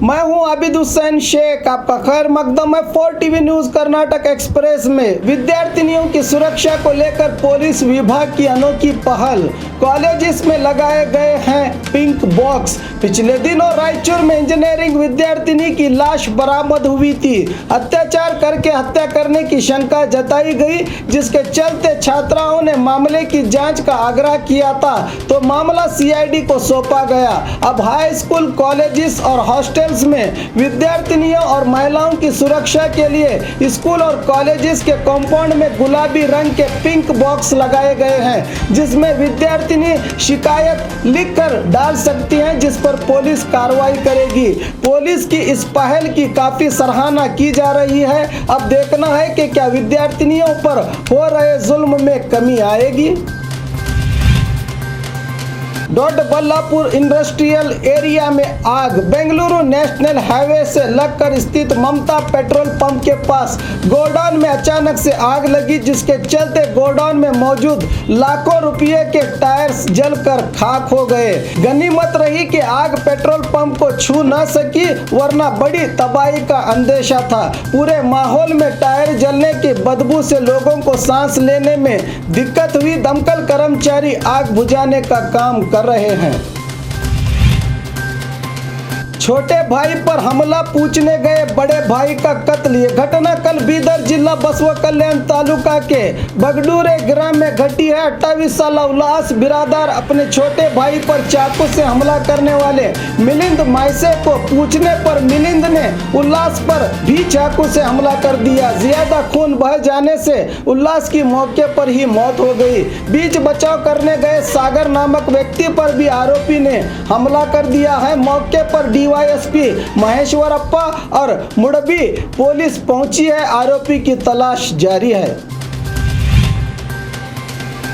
मैं हूं आबिद हुसैन शेख, आपका खैर मकदम है 4 टीवी न्यूज कर्नाटक एक्सप्रेस में। विद्यार्थिनियों की सुरक्षा को लेकर पुलिस विभाग की अनोखी पहल, कॉलेजेस में लगाए गए हैं पिंक बॉक्स। पिछले दिनों रायचूर में इंजीनियरिंग विद्यार्थिनी की लाश बरामद हुई थी। अत्याचार करके हत्या करने की शंका जताई गई, जिसके चलते छात्राओं ने मामले की जांच का आग्रह किया था, तो मामला सीआईडी को सौंपा गया। अब हाई स्कूल, कॉलेजेस और हॉस्टल्स में विद्यार्थिनियों और महिलाओं की सुरक्षा के लिए स्कूल और कॉलेजेस के कंपाउंड में गुलाबी रंग के पिंक बॉक्स लगाए गए हैं, जिसमें विद्यार्थिनी शिकायत लिखकर डाल सकती हैं, जिस पर पुलिस कार्रवाई करेगी। पुलिस की इस पहल की काफी सराहना की जा रही है। अब देखना है कि क्या विद्यार्थिनियों पर हो रहे जुल्म में कमी आएगी। दोड्डबल्लापुर इंडस्ट्रियल एरिया में आग, बेंगलुरु नेशनल हाईवे से लगकर स्थित ममता पेट्रोल पंप के पास गोडाउन में अचानक से आग लगी, जिसके चलते गोडाउन में मौजूद लाखों रुपए के टायर्स जलकर खाक हो गए। गनीमत रही कि आग पेट्रोल पंप को छू न सकी, वरना बड़ी तबाही का अंदेशा था। पूरे माहौल में टायर जलने की बदबू से लोगों को सांस लेने में दिक्कत हुई। दमकल कर्मचारी आग बुझाने का काम कर रहे हैं। छोटे भाई पर हमला पूछने गए बड़े भाई का कत्ल। ये घटना कल बीदर जिला बसवा कल्याण तालुका के बगडूरे ग्राम में घटी है। 28 साल उल्लास बिरादार अपने छोटे भाई पर चाकू से हमला करने वाले मिलिंद मायसे को पूछने पर मिलिंद ने उल्लास पर भी चाकू से हमला कर दिया। ज्यादा खून बह जाने से उल्लास की मौके पर ही मौत हो गई। बीच बचाव करने गए सागर नामक व्यक्ति पर भी आरोपी ने हमला कर दिया है। मौके पर डीवाईएसपी महेश्वरप्पा और मुड़बी पुलिस पहुंची है। आरोपी की तलाश जारी है।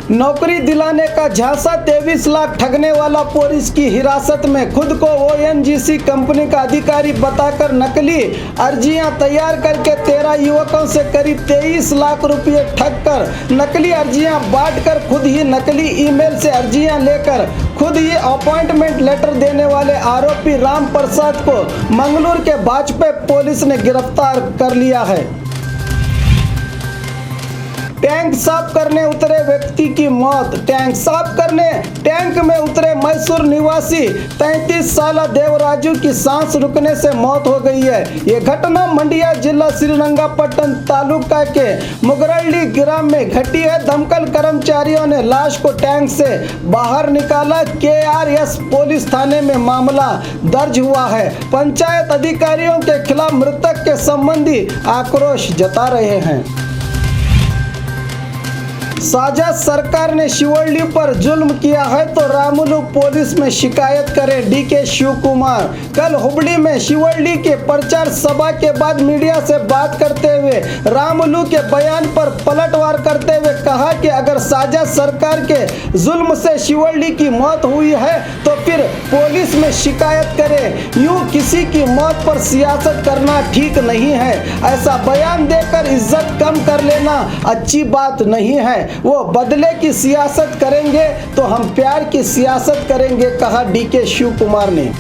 नौकरी दिलाने का झांसा, 23 लाख ठगने वाला पुलिस की हिरासत में। खुद को ओएनजीसी कंपनी का अधिकारी बताकर नकली अर्जियां तैयार करके 13 युवकों से करीब 23 लाख रुपए ठग कर नकली अर्जियां बांटकर खुद ही नकली ईमेल से अर्जियां लेकर खुद ही अपॉइंटमेंट लेटर देने वाले आरोपी राम प्रसाद को मंगलूर के भाजपा पुलिस ने गिरफ्तार कर लिया है। टैंक साफ करने उतरे व्यक्ति की मौत। टैंक साफ करने टैंक में उतरे मैसूर निवासी 33 साल देवराजू की सांस रुकने से मौत हो गई है। ये घटना मंडिया जिला श्रीरंगापट्टनम तालुका के मुगरल्ली ग्राम में घटी है। दमकल कर्मचारियों ने लाश को टैंक से बाहर निकाला। केआरएस पुलिस थाने में मामला दर्ज हुआ है। पंचायत अधिकारियों के खिलाफ मृतक के संबंधी आक्रोश जता रहे हैं। साझा सरकार ने शिवल्ली पर जुल्म किया है तो रामुलु पुलिस में शिकायत करें, डीके शिव कुमार। कल हुबली में शिवल्ली के प्रचार सभा के बाद मीडिया से बात करते हुए रामुलु के बयान पर पलटवार करते हुए कहा कि अगर साझा सरकार के जुल्म से शिवल्ली की मौत हुई है तो फिर पुलिस में शिकायत करें। यूं किसी की मौत पर सियासत करना ठीक नहीं है। ऐसा बयान देकर इज्जत कम कर लेना अच्छी बात नहीं है। वो बदले की सियासत करेंगे तो हम प्यार की सियासत करेंगे, कहा डीके शिव कुमार ने।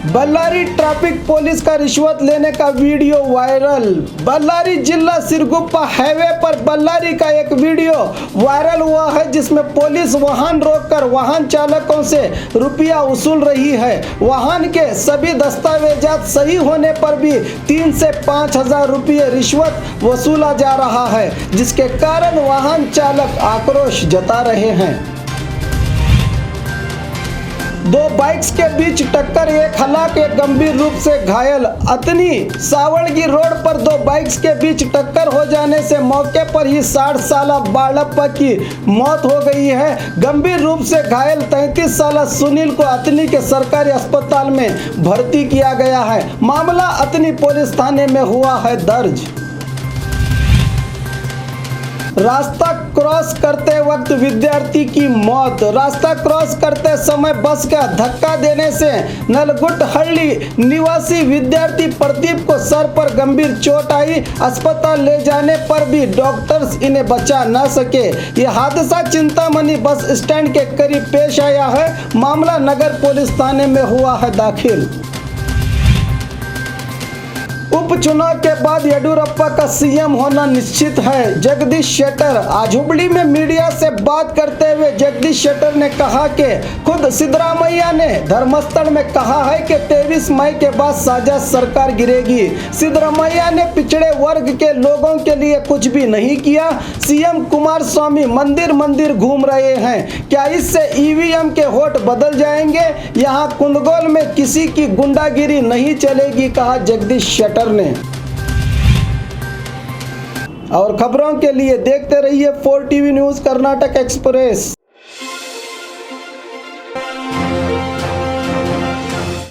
बल्लारी ट्रैफिक पुलिस का रिश्वत लेने का वीडियो वायरल। बल्लारी जिला सिरगुप्पा हाईवे पर बल्लारी का एक वीडियो वायरल हुआ है, जिसमें पुलिस वाहन रोककर वाहन चालकों से रुपया वसूल रही है। वाहन के सभी दस्तावेजात सही होने पर भी 3 से 5 हजार रुपये रिश्वत वसूला जा रहा है, जिसके कारण वाहन चालक आक्रोश जता रहे हैं। 2 बाइक्स के बीच टक्कर, एक हलाक एक गंभीर रूप से घायल। अतनी सावड़गी रोड पर 2 बाइक्स के बीच टक्कर हो जाने से मौके पर ही 60 साल बालप्पा की मौत हो गई है। गंभीर रूप से घायल 33 साल सुनील को अतनी के सरकारी अस्पताल में भर्ती किया गया है। मामला अतनी पुलिस थाने में हुआ है दर्ज। रास्ता क्रॉस करते वक्त विद्यार्थी की मौत। रास्ता क्रॉस करते समय बस का धक्का देने से नलगुटहल्ली निवासी विद्यार्थी प्रदीप को सर पर गंभीर चोट आई। अस्पताल ले जाने पर भी डॉक्टर्स इन्हें बचा न सके। यह हादसा चिंतामणि बस स्टैंड के करीब पेश आया है। मामला नगर पुलिस थाने में हुआ है दाखिल। उपचुनाव के बाद येडियुरप्पा का सीएम होना निश्चित है। जगदीश शेट्टर आज हुबली में मीडिया से बात करते हुए जगदीश शेट्टर ने कहा कि खुद सिद्धरामैया ने धर्मस्थल में कहा है कि 23 मई के बाद साझा सरकार गिरेगी। सिद्धरामैया ने पिछड़े वर्ग के लोगों के लिए कुछ भी नहीं किया। सीएम कुमारस्वामी मंदिर मंदिर घूम रहे हैं। क्या इससे ईवीएम के वोट बदल जाएंगे? यहाँ कुंदगोल में किसी की गुंडागिरी नहीं चलेगी, कहा जगदीश शेट्टर ने। और खबरों के लिए देखते रहिए 4 टीवी न्यूज़ कर्नाटक एक्सप्रेस।